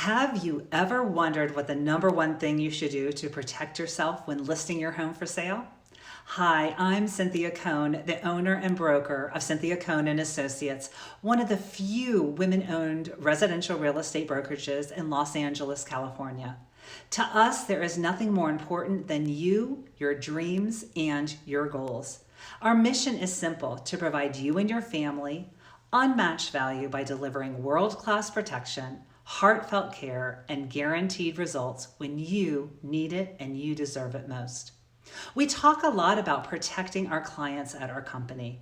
Have you ever wondered what the number one thing you should do to protect yourself when listing your home for sale? Hi, I'm Cynthia Cohn, the owner and broker of Cynthia Cohn and Associates, one of the few women-owned residential real estate brokerages in Los Angeles, California. To us, there is nothing more important than you, your dreams, and your goals. Our mission is simple: to provide you and your family unmatched value by delivering world-class protection, heartfelt care, and guaranteed results when you need it and you deserve it most. We talk a lot about protecting our clients at our company.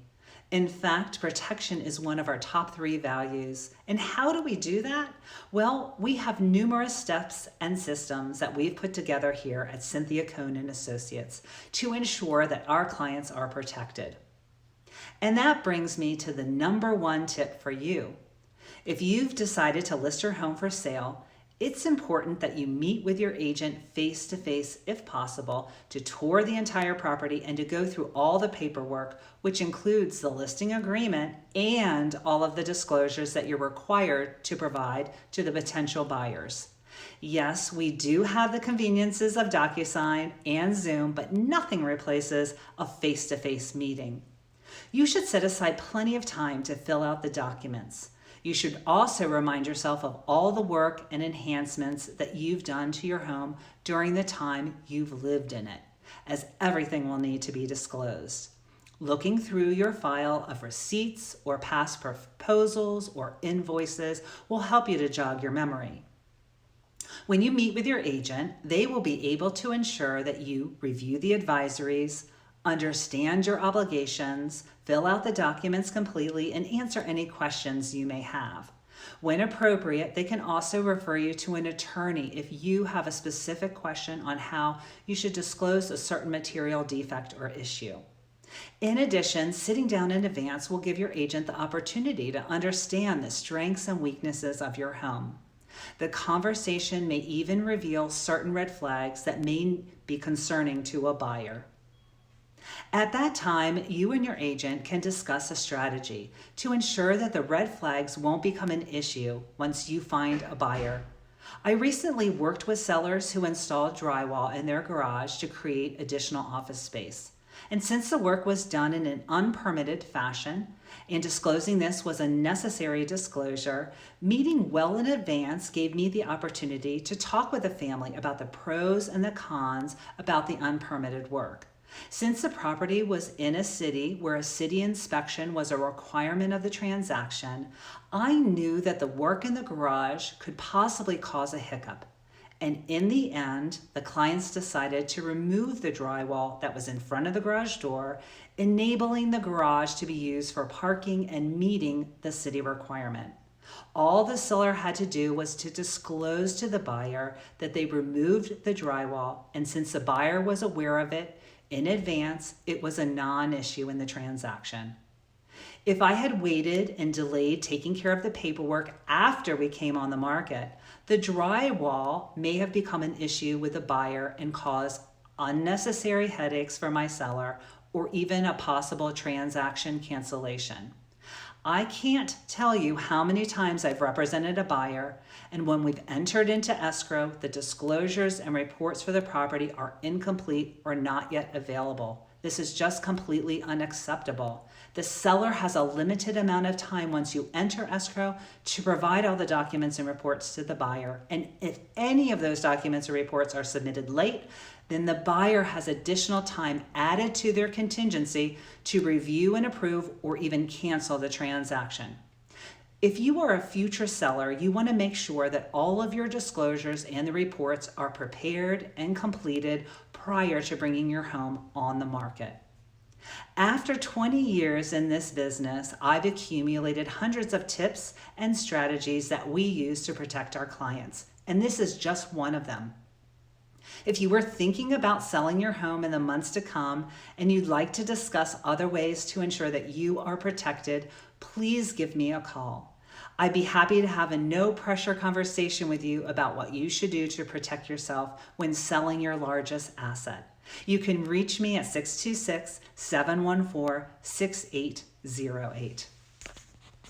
In fact, protection is one of our top 3 values. And how do we do that? Well, we have numerous steps and systems that we've put together here at Cynthia Cohn and Associates to ensure that our clients are protected. And that brings me to the number 1 tip for you. If you've decided to list your home for sale, it's important that you meet with your agent face-to-face if possible to tour the entire property and to go through all the paperwork, which includes the listing agreement and all of the disclosures that you're required to provide to the potential buyers. Yes, we do have the conveniences of DocuSign and Zoom, but nothing replaces a face-to-face meeting. You should set aside plenty of time to fill out the documents. You should also remind yourself of all the work and enhancements that you've done to your home during the time you've lived in it, as everything will need to be disclosed. Looking through your file of receipts or past proposals or invoices will help you to jog your memory. When you meet with your agent, they will be able to ensure that you review the advisories, understand your obligations, fill out the documents completely, and answer any questions you may have. When appropriate, they can also refer you to an attorney if you have a specific question on how you should disclose a certain material defect or issue. In addition, sitting down in advance will give your agent the opportunity to understand the strengths and weaknesses of your home. The conversation may even reveal certain red flags that may be concerning to a buyer. At that time, you and your agent can discuss a strategy to ensure that the red flags won't become an issue once you find a buyer. I recently worked with sellers who installed drywall in their garage to create additional office space. And since the work was done in an unpermitted fashion, and disclosing this was a necessary disclosure, meeting well in advance gave me the opportunity to talk with the family about the pros and the cons about the unpermitted work. Since the property was in a city where a city inspection was a requirement of the transaction, I knew that the work in the garage could possibly cause a hiccup. And in the end, the clients decided to remove the drywall that was in front of the garage door, enabling the garage to be used for parking and meeting the city requirement. All the seller had to do was to disclose to the buyer that they removed the drywall, and since the buyer was aware of it in advance, it was a non-issue in the transaction. If I had waited and delayed taking care of the paperwork after we came on the market, the drywall may have become an issue with the buyer and caused unnecessary headaches for my seller or even a possible transaction cancellation. I can't tell you how many times I've represented a buyer, and when we've entered into escrow, the disclosures and reports for the property are incomplete or not yet available. This is just completely unacceptable. The seller has a limited amount of time once you enter escrow to provide all the documents and reports to the buyer. And if any of those documents or reports are submitted late, then the buyer has additional time added to their contingency to review and approve or even cancel the transaction. If you are a future seller, you want to make sure that all of your disclosures and the reports are prepared and completed prior to bringing your home on the market. After 20 years in this business, I've accumulated hundreds of tips and strategies that we use to protect our clients, and this is just one of them. If you were thinking about selling your home in the months to come and you'd like to discuss other ways to ensure that you are protected, please give me a call. I'd be happy to have a no-pressure conversation with you about what you should do to protect yourself when selling your largest asset. You can reach me at 626-714-6808.